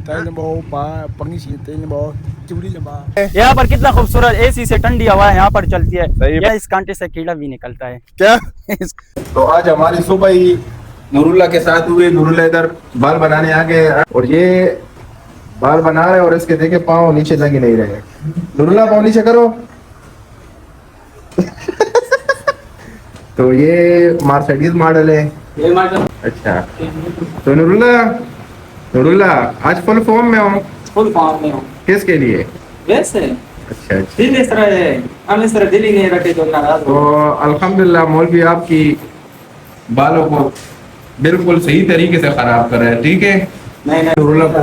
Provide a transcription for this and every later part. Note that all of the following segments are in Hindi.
यहाँ पर कितना खूबसूरत एसी से ठंडी हवा यहाँ पर चलती है। या इस कांटे से कीड़ा भी निकलता है क्या? तो आज हमारी सुबह ही नूरुल्लाह के साथ हुए। नूरुल्लाह इधर बाल बनाने आ गए और ये बाल बना रहे और इसके देखे पाँव नीचे लग ही नहीं रहे। नूरुल्लाह पाँव नीचे करो। तो ये मर्सिडीज मॉडल है। अच्छा, तो नूरुल्लाह आज फुल फॉर्म में हो? फुल फॉर्म में हूँ। किसके लिए? वैसे अच्छा अच्छा। दिल इस तरह है, हम इस तरह दिल ही नहीं रखे तो नाराज हो। तो अल्हम्दुलिल्लाह मौलवी आपकी बालों को बिल्कुल सही तरीके से खराब कर रहे हैं। ठीक है, नहीं नूरुल्लाह को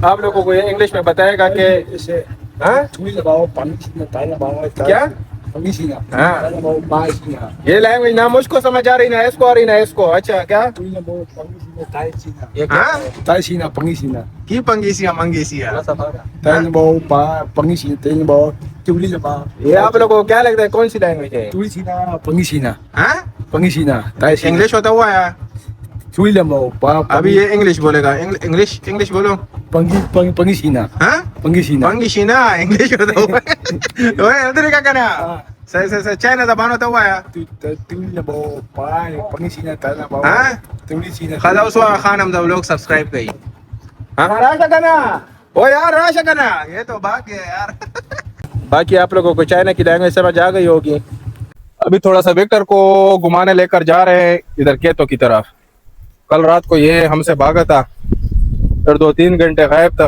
आप लोगों को ये इंग्लिश में बताएगा कि इसे क्या ये लैंग्वेज ना मुझको समझ आ रही ना इसको आ रही ना इसको। अच्छा क्या की पंगीसिया मंगीसिया ये आप लोगों को क्या लगता है कौन सी लैंग्वेज है? इंग्लिश होता हुआ है। अभी ये इंग्लिश बोलेगा। इंग्लिश बोलो। पंगीशीना इंग्लिश होता हुआ है। ओए उधर क्या करना से चाइना जबान होता हुआ है। खाला उस खान हम लोग सब्सक्राइब करी। राशा करना ओ यार, राशा करना। ये तो बात है यार। बाकी आप लोगों को चाइना की लैंग्वेज समझ आ गई होगी। अभी थोड़ा सा विक्टर को घुमाने लेकर जा रहे हैं इधर केतो की तरफ। कल रात को ये हमसे भागा था, फिर 2-3 घंटे गायब था,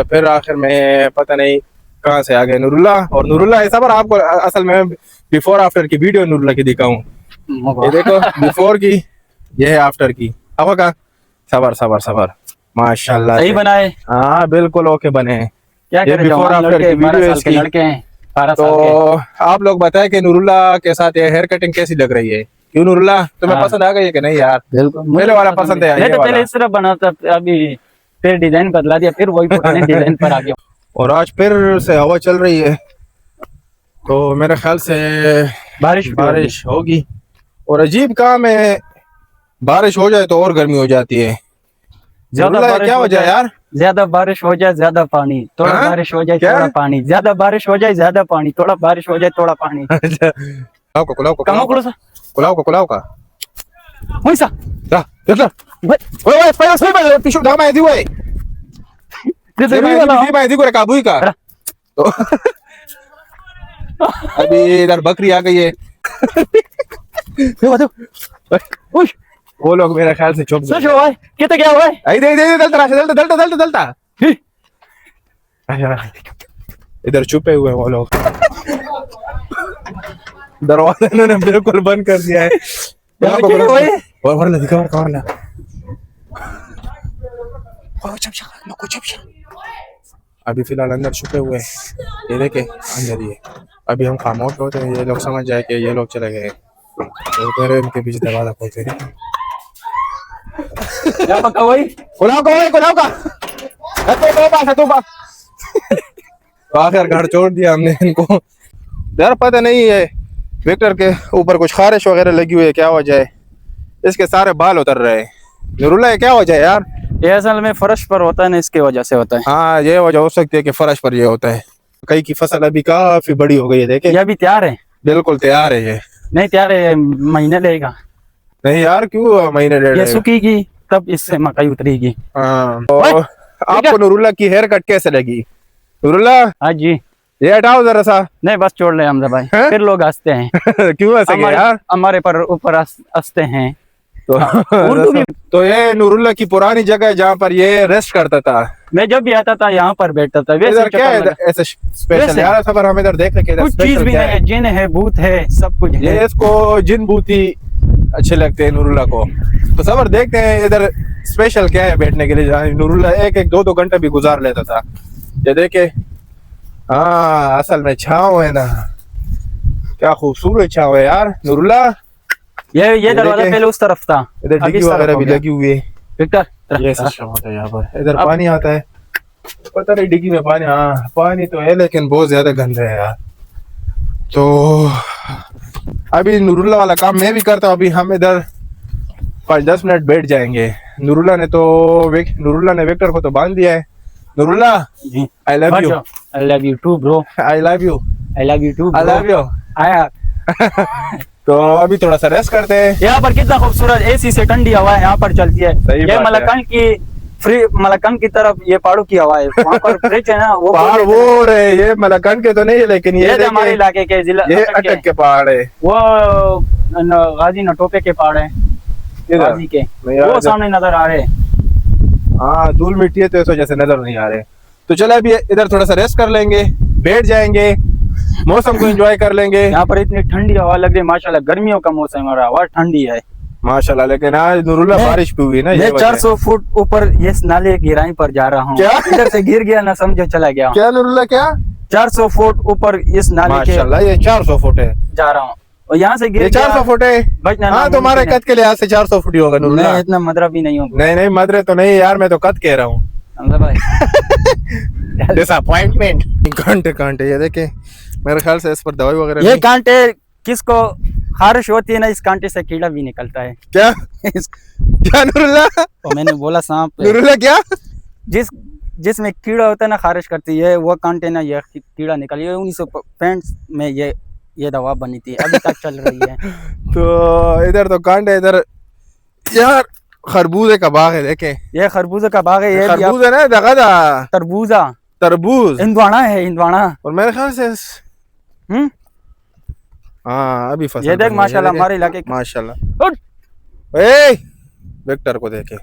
फिर आखिर में पता नहीं कहाँ से आ गए नूरुल्लाह। और नूरुल्लाह ऐसा पर आपको असल में बिफोर आफ्टर की वीडियो नूरुल्लाह की दिखाऊं। ये देखो बिफोर की, ये है आफ्टर की। अब का सबर माशाल्लाह सही बनाए। हाँ बिल्कुल ओके बने हैं। क्या ये बिफोर आफ्टर की वीडियो इसकी। लड़के हैं तो आप लोग बताएं कि नूरुल्लाह के साथ ये हेयर कटिंग कैसी लग रही है? क्यों नूरुल्लाह तुम्हें पसंद आ गई है कि नहीं यार? बिल्कुल मेरे वाला पसंद है। तो पहले इस तरह बना था, अभी फिर डिजाइन बदला दिया, फिर वही पुराने डिजाइन पर आ गया। और आज फिर से हवा चल रही है तो मेरे ख्याल से बारिश होगी। और अजीब काम है, बारिश हो जाए तो और गर्मी हो जाती है। ज्यादा क्या वजह है यार? ज्यादा बारिश हो जाए ज्यादा पानी, थोड़ा बारिश हो जाए थोड़ा पानी, ज्यादा बारिश हो जाए ज्यादा पानी, थोड़ा बारिश हो जाए थोड़ा पानी। कुलाव का वैसा टिशू दामा है दिवे दिवे काबू का। तो अभी इधर बकरी आ गई है। वो लोग मेरे ख्याल से चुप गए। कितने क्या हुआ है? दलता इधर छुपे हुए वो लोग। दरवाजा इन्होंने बिल्कुल बंद कर दिया है। अभी फिलहाल अंदर छुपे हुए हैं। ये देखे अंदर ही है। अभी हम खामोश होते हैं, ये लोग समझ जाए कि ये लोग चले गए। तो इनके बीच दरवाजा खोलते हैं। तो आखिर घर छोड़ दिया हमने इनको। यार पता नहीं है विक्टर के ऊपर कुछ खारिश वगैरह लगी हुई है, क्या वजह है? इसके सारे बाल उतर रहे हैं। नूरुल्लाह क्या वजह है यार? ये असल में फर्श पर होता है ना, इसके वजह से होता है। हाँ ये वजह हो सकती है कि फर्श पर ये होता है। कई की फसल अभी काफी बड़ी हो गई है, देखे। ये अभी तैयार है? बिल्कुल तैयार है। ये नहीं तैयार है, महीने लगेगा। नहीं यार क्यों महीने डेढ़? ये सूखेगी तब इससे मकई उतरेगी। हाँ तो आपको नूरुल्लाह की हेयर कट कैसे लगी? नूरुल्लाह हाँ जी, ये हटाओ जरा सा। नहीं बस छोड़ ले हमजा भाई, फिर लोग हंसते हैं। क्यों हंसेंगे यार? हमारे पर ऊपर हंसते हैं। तो ये नूरुल्लाह की पुरानी जगह है जहाँ पर ये रेस्ट करता था। मैं जब भी आता था यहाँ पर बैठता था। इधर क्या है ऐसे स्पेशल यार? सफर हम इधर देख रहे कुछ चीज भी है, जिन है भूत है सब कुछ है। ये इसको जिन भूत ही अच्छे लगते हैं नूरुल्लाह को। तो सफर देखते हैं इधर स्पेशल क्या है बैठने के लिए, जहाँ नूरुल्लाह 1-2 घंटे भी गुजार लेता था। ये देखे, हाँ असल में छाँव है ना, क्या खूबसूरत छाँव है यार नूरुल्लाह। ये दरवाजा पहले उस तरफ था, इधर डिग्गी वगैरह भी लगी हुई है। विक्टर ये सिस्टम होता है यहाँ पर। इधर पानी आता है, पता नहीं डिग्गी में पानी। हाँ पानी तो है लेकिन बहुत ज्यादा गंदा है यार। तो अभी नूरुल्लाह वाला काम मैं भी करता हूँ। अभी हम इधर 5-10 मिनट बैठ जाएंगे। नूरुल्लाह ने विक्टर को तो बांध दिया है। Noorullah, ji I love you. I love you too bro. I love you. I love you too I love you. आया। तो अभी थोड़ा सा रेस्ट करते हैं। यहाँ पर कितना खूबसूरत एसी से ठंडी हवा यहाँ पर चलती है। सही ये बात है। मलकन की मलकन की तरफ ये पहाड़ों की हवा है। वहाँ पर ब्रिज है ना, वो पहाड़ वो रहे, ये मलकन के तो नहीं है, लेकिन ये तो हमारे इलाके के जिला ये अटक के पहाड़ है। वो गाजी नटोपे के पहाड़ है, गाजी के वो सामने नजर आ रहे हैं। हाँ, धूल मिट्टी है तो इस वजह से नजर नहीं आ रहे। तो चलो अभी इधर थोड़ा सा रेस्ट कर लेंगे, बैठ जाएंगे, मौसम को एंजॉय कर लेंगे। यहाँ पर इतनी ठंडी हवा लग रही है माशाल्लाह। गर्मियों का मौसम है, हवा ठंडी है माशाल्लाह। लेकिन आज नूरुल्लाह बारिश भी हुई ना, ये मैं 400 फुट ऊपर इस नाले गिराई पर जा रहा हूँ। क्या? इधर से गिर गया ना, समझो चला गया। क्या नूरुल्लाह, क्या 400 फुट ऊपर इस नाले के माशाल्लाह, ये 400 फुट है। जा रहा हूँ और यहाँ से गिर ये 400 फुट है। बचना हाँ, तुम्हारे कद के लिहाज से 400 फुट ही होगा नूरुल्लाह। मैं इतना मदरा भी नहीं हूँ। नहीं, मदरे तो नहीं यार, मैं तो कद कह रहा हूँ। भाई डिसअपॉइंटमेंट। कांटे ये देखे, मेरे ख्याल से इस पर दवाई वगैरह ये कांटे किसको खारिश होती है ना, इस कांटे से कीड़ा भी निकलता है। क्या क्या नूरुल्लाह? तो मैंने बोला सांप नूरुल्लाह क्या? जिसमें कीड़ा होता है ना, खारिश करती है वो कांटे ना, ये कीड़ा निकल। ये 1965 में ये दवा बनी थी, अभी तक चल रही है। तो इधर तो कांटे, इधर यार खरबूजे का बाग है, देखे ये खरबूजे का बाग है। ये खरबूज है ना, दगादा तरबूजा, तरबूज, इंदवाना है, इंदवाना। और मेरे ख्याल से हम्म, हाँ अभी फसल ये देख बनी है, माशाल्लाह देखे? हमारे इलाके माशाल्लाह। उठ! ए विक्टर को देखे,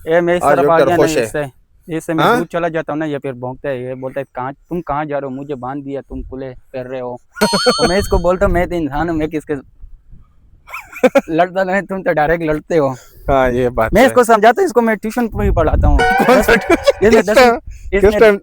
ये मैं इस आज तरफ आ विक्टर गया खुश ना, है। इससे मैं हाँ? दूर चला जाता हूँ ना, ये फिर भौंकता है। ये बोलता है तुम कहाँ जा रहे हो, मुझे बांध दिया, तुम कुले कर रहे हो। तो मैं इसको बोलता हूँ मैं तो इंसान हूँ, मैं किसके लड़ता नहीं, तुम तो डायरेक्ट लड़ते हो। हाँ ये बात मैं है। इसको समझाता हूँ, इसको मैं ट्यूशन भी पढ़ाता हूँ। किस टाइम?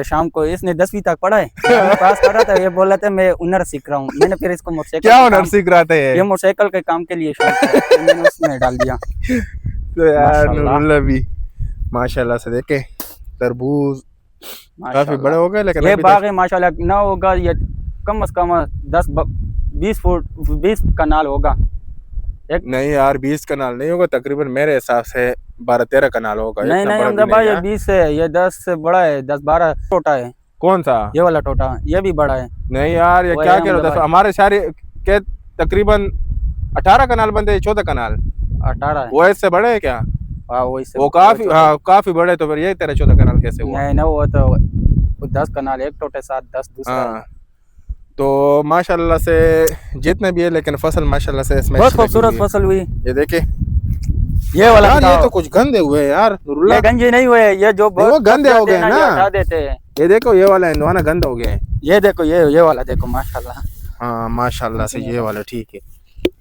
शाम को इसने 10वीं तक पढ़ा है, पास कर रहा था। ये बोल रहा था मैं हुनर सीख रहा हूँ। मैंने फिर इसको मोटरसाइकिल, क्या हुनर सीख रहा था ये मोटरसाइकिल के काम के लिए शौक था, तो मैंने उसमें डाल दिया। तो यार नूरुल्लाह भी माशाल्लाह से देखे तरबूज काफी बड़े हो गए, लेकिन ये अभी बाग है माशाल्लाह ना, होगा ये कम से कम 10-20 फुट 20 कनाल होगा। नहीं यार 20 कनाल नहीं होगा, तकरीबन मेरे हिसाब से 12-13 कनाल होगा। नहीं इतना नहीं बड़ा हमदा भी भाई, नहीं ये है। 20 है, ये 10 से बड़ा है, 10-12 टोटा है। कौन सा? ये वाला टोटा, ये भी बड़ा है। नहीं यार, ये वो क्या है कह रहे हमदा हो? भाई। हमारे सारे के तकरीबन 18 कनाल बनते हैं, 14 कनाल 18 है। वो इससे बड़े है क्या? हाँ वो इससे वो काफी, हाँ काफी बड़े। तो फिर ये तेरे 14 कनाल कैसे हुआ? नहीं ना, वो तो 10 कनाल एक टोटे, 7-10 दूसरा है। हाँ तो माशाल्लाह से जितने भी है, लेकिन फसल माशाल्लाह से इसमें बहुत अच्छी लगी खूबसूरत हुई है। फसल हुई। ये देखे ये वाला यार, ये दिखाओ। तो कुछ गंदे हुए हैं यार नूरुल्लाह। ये गंजे नहीं हुए, ये जो बहुत वो गंदे हो जाते हैं गए ना। ये हटा देते हैं। ये देखो, ये वाला इंदवाना गंदा हो गया है। ये देखो, ये वाला देखो माशाल्लाह। हाँ माशाल्लाह से ये वाला ठीक है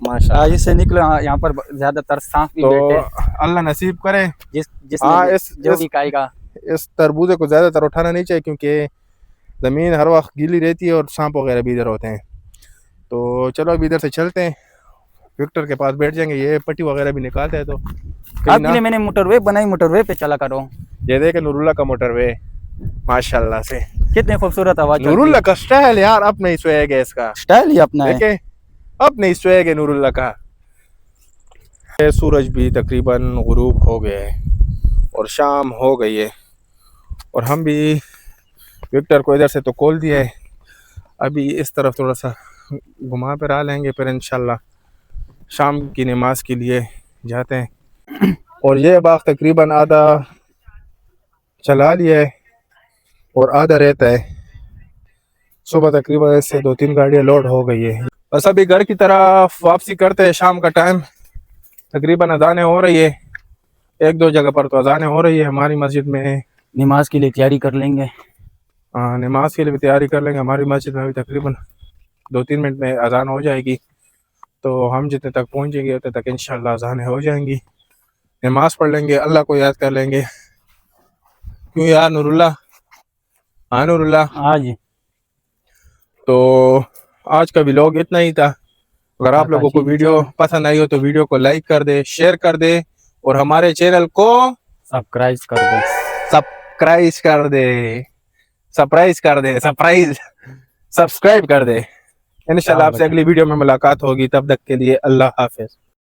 माशाल्लाह। इससे निकलो। यहाँ पर ज्यादातर सांप भी तो बैठे, अल्लाह नसीब करे। जिसने हाँ, जो भी खाएगा। इस तरबूजे को ज्यादातर उठाना नहीं चाहिए, क्योंकि जमीन हर वक्त गीली रहती है और सांप वगैरह भी इधर होते हैं। तो चलो अभी इधर से चलते हैं, विक्टर के पास बैठ जाएंगे। ये पट्टी वगैरह भी निकालते हैं तो कहीं आपके लिए मैंने मोटरवे बनाई, मोटरवे पे चला करो। ये देखे नूरुल्लाह का मोटरवे माशाल्लाह से। कितनी खूबसूरत आवाज। नूरुल्लाह का स्टाइल यार, अपने ही स्वैग है इसका। स्टाइल ही अपना है। देखे, अपने ही स्वैग है नूरुल्लाह का। ये सूरज भी तकरीबन गुरूब हो गया है और शाम हो गई है, और हम भी विक्टर को इधर से तो खोल दिया है। अभी इस तरफ थोड़ा सा घुमा कर आ लेंगे, फिर इंशाल्लाह शाम की नमाज के लिए जाते हैं। और ये बाग तकरीबन आधा चला लिया है और आधा रहता है। सुबह तकरीबन इससे 2-3 गाड़ियाँ लोड हो गई है। बस अभी घर की तरफ वापसी करते हैं। शाम का टाइम तकरीबन अजानें हो रही है, 1-2 जगह पर तो अजानें हो रही है। हमारी मस्जिद में नमाज के लिए तैयारी कर लेंगे। नमाज के लिए भी तैयारी कर लेंगे। हमारी मस्जिद में भी तकरीबन 2-3 मिनट में अजान हो जाएगी, तो हम जितने तक पहुंचेंगे उतने तक इंशाल्लाह अजानें हो जाएंगी। नमाज पढ़ लेंगे, अल्लाह को याद कर लेंगे। क्यों यार नूरुल्लाह? हाँ नूरुल्लाह। हाँ जी। तो आज का व्लॉग इतना ही था। अगर आप लोगों को वीडियो पसंद आई हो तो वीडियो को लाइक कर दे, शेयर कर दे, और हमारे चैनल को सब्सक्राइब कर दे। सब्सक्राइब कर दे, सरप्राइज कर दे, सरप्राइज सब्सक्राइब कर दे। इंशाल्लाह आपसे अगली वीडियो में मुलाकात होगी, तब तक के लिए अल्लाह हाफिज।